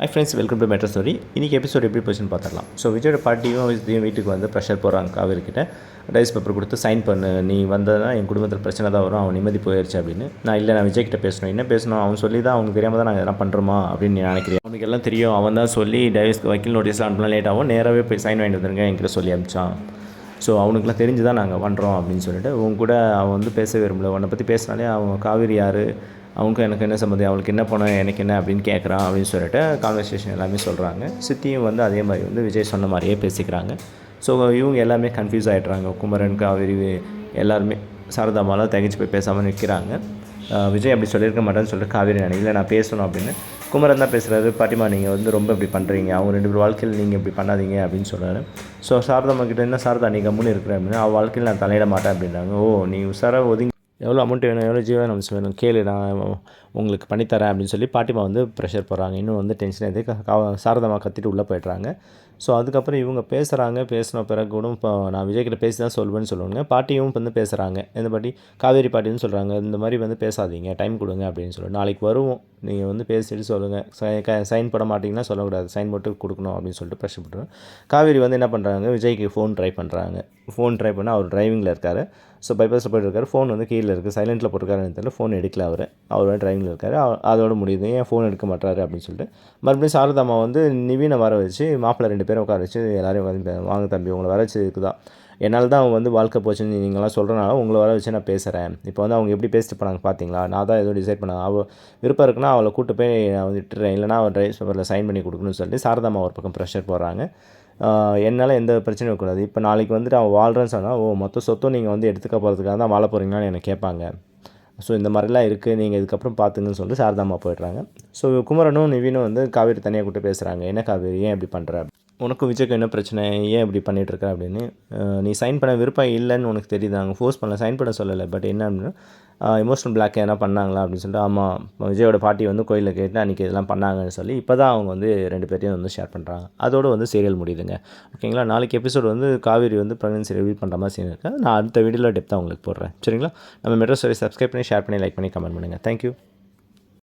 Hi friends, welcome to metro story. இன்றைக்கி episode எப்படி போச்சுன்னு பார்த்துடலாம். ஸோ விஜயோட பாட்டியும் இதையும் வீட்டுக்கு வந்து ப்ரெஷர் போடுறாங்க காவேரிக்கிட்ட. டைஸ் பேப்பர் கொடுத்து சைன் பண்ணு, நீ வந்ததுனா என் குடும்பத்தில் பிரச்சனை தான் வரும், அவன் நிம்மதி போயிடுச்சு அப்படின்னு. நான் விஜய்கிட்ட பேசணும், என்ன பேசணும், அவன் சொல்லி தான் அவனுக்கு தெரியாமல் தான் நாங்கள் எதனா பண்ணுறோமா அப்படின்னு நீ நினைக்கிறேன். அவனுக்கு எல்லாம் தெரியும், அவன் தான் சொல்லி டைவர்ஸ்க்கு வக்கீல் நோட்டீஸ்லாம் அனுப்பலாம் லேட் ஆகும், நேராகவே போய் சைன் வாங்கிட்டு வந்துருங்க என்கிட்ட சொல்லி அனுப்பிச்சான். ஸோ அவனுக்குலாம் தெரிஞ்சு தான் நாங்கள் பண்ணுறோம் அப்படின்னு சொல்லிட்டு உன் கூட அவன் வந்து பேச விரும்பல. உன்னை பற்றி பேசினாலே அவன் காவேரி யார், அவனுக்கும் எனக்கு என்ன சம்மந்தம், அவளுக்கு என்ன பண்ண எனக்கு என்ன அப்படின்னு கேட்குறான் அப்படின்னு சொல்லிட்டு கான்வர்சேஷன் எல்லாமே சொல்கிறாங்க. சித்தியும் வந்து அதே மாதிரி வந்து விஜய் சொன்ன மாதிரியே பேசிக்கிறாங்க. ஸோ இவங்க எல்லாமே கன்ஃபியூஸ் ஆகிட்றாங்க. குமரன், காவேரி எல்லாருமே சாரதாமாலாம் தகிச்சு போய் பேசாமல் நிற்கிறாங்க. விஜய் அப்படி சொல்லியிருக்க மாட்டேன்னு சொல்லிட்டு காவேரி நினைக்கல, நான் பேசணும் அப்படின்னு. குமரன் தான் பேசுகிறாரு, பாட்டிமா நீங்கள் வந்து ரொம்ப இப்படி பண்ணுறீங்க, அவங்க 2 பேர் வாழ்க்கையில் நீங்கள் இப்படி பண்ணாதீங்க அப்படின்னு சொல்கிறாரு. ஸோ சாரதாம்மா கிட்ட என்ன, சாரதா நீ கம்முன்னு இருக்கிற அப்படின்னா, அவள் வாழ்க்கையில் நான் தலையிட மாட்டேன் அப்படின்றாங்க. ஓ, நீ உசாராக ஒதுங்கி எவ்வளோ அமௌண்ட் வேணும், எவ்வளோ ஜீவன் அம்சம் வேணும் கேளு, நான் உங்களுக்கு பண்ணித்தரேன் அப்படின்னு சொல்லி பாட்டிமா வந்து ப்ரெஷர் போடுறாங்க. இன்னும் வந்து டென்ஷன் ஆகிட்டு சாரதாமா கத்திட்டு உள்ளே போய்ட்றாங்க. ஸோ அதுக்கப்புறம் இவங்க பேசுகிறாங்க. பேசின பிறகு கூட இப்போ நான் விஜய்கிட்ட பேசி தான் சொல்வேன்னு சொல்லுவாங்க. பாட்டியும் வந்து பேசுகிறாங்க. இந்த பாட்டி காவேரி பாட்டின்னு சொல்கிறாங்க, இந்த மாதிரி வந்து பேசாதீங்க, டைம் கொடுங்க அப்படின்னு சொல்லி, நாளைக்கு வருவோம், நீங்கள் வந்து பேசிட்டு சொல்லுங்கள், சைன் பண்ண மாட்டிங்கன்னா சொல்லக்கூடாது, சைன் போட்டு கொடுக்கணும் அப்படின்னு சொல்லிட்டு ப்ரெஷர் போட்டுருவேன். காவேரி வந்து என்ன பண்ணுறாங்க, விஜய்க்கு ஃபோன் ட்ரை பண்ணுறாங்க. ஃபோன் ட்ரை பண்ணால் அவர் டிரைவிங்கில் இருக்கார். ஸோ பைபாஸில் போய்ட்டு ஃபோன் வந்து கீழே இருக்குது, சைலண்ட்டில் போட்டிருக்காருன்னு தெரியல, ஃபோன் எடுக்கல அவர் டிரைவிங்கில் இருக்கார். அதோட முடியுது, ஏன் ஃபோன் எடுக்க மாட்டாரு அப்படின்னு சொல்லிட்டு மறுபடியும் சாரதாம்மா வந்து நிவீனை வர வச்சு, மாப்பிள்ளை 2 பேரும் உட்கார வச்சு எல்லாரையும் வந்து, வாங்க தம்பி உங்களை வர வச்சதுக்கு தான், என்னால் தான் அவங்க வந்து வாழ்க்கை போச்சுன்னு நீங்களாம் சொல்கிறனால உங்களை வர வச்சு நான் பேசுகிறேன். இப்போ வந்து அவங்க எப்படி பேசிட்டு போனாங்க பார்த்தீங்களா, நான் தான் ஏதோ டிசைட் பண்ணேன், அவள் விருப்பம் இருக்குன்னா அவளை கூட்டு போய் நான் வந்து விட்டுறேன், இல்லைனா அவள் ட்ரைவ் பேப்பரில் சைன் பண்ணி கொடுக்கணும்னு சொல்லிட்டு சாரதாம்மா ஒரு பக்கம் ப்ரெஷர் போடுறாங்க. என்னால் எந்த பிரச்சனையும் இருக்கக்கூடாது, இப்போ நாளைக்கு வந்துட்டு அவன் வாழ்கிறேன்னு சொன்னால், ஓ மொத்த சொத்தும் நீங்கள் வந்து எடுத்துக்க போகிறதுக்காக தான் வாழ போகிறீங்களான்னு என்னை கேட்பாங்க. ஸோ இந்த மாதிரிலாம் இருக்குது, நீங்கள் இதுக்கப்புறம் பார்த்துங்கன்னு சொல்லிட்டு சாரதாம்மா போய்ட்றாங்க. ஸோ குமரனும் நிவீனும் வந்து காவேரி தனியாக கூப்பிட்டு பேசுகிறாங்க. என்ன காவேரி, ஏன் இப்படி பண்ணுற, உனக்கும் விஜய்க்கு என்ன பிரச்சனை, ஏன் இப்படி பண்ணிகிட்ருக்க அப்படின்னு. நீ சைன் பண்ண விருப்பம் இல்லைன்னு உனக்கு தெரியுதாங்க, ஃபோர்ஸ் பண்ணல, சைன் பண்ண சொல்லலை, பட் என்ன அப்படின்னா எமோஷனல் பிளாக் எதனா பண்ணாங்களா அப்படின்னு சொல்லிட்டு. ஆமாம், விஜயோட பாட்டி வந்து கோயிலில் கேட்டு அன்றைக்கி இதெல்லாம் பண்ணாங்கன்னு சொல்லி இப்போ தான் அவங்க வந்து 2 பேரையும் வந்து ஷேர் பண்ணுறாங்க. அதோடு வந்து சீரியல் முடியுதுங்க. ஓகேங்களா, நாளைக்கு எபிசோடு வந்து காவேரி வந்து ப்ரெக்னன்சி ரிவீல் பண்ணுற மாதிரி சீன் இருக்குது. நான் அடுத்த வீடியோவில் டெப்த்தாக உங்களுக்கு போடுறேன். சரிங்களா, நம்ம மெட்ரோ ஸ்டோரி சப்ஸ்கிரைப் பண்ணி, ஷேர் பண்ணி, லைக் பண்ணி, கமெண்ட் பண்ணுங்கள். தேங்க்யூ.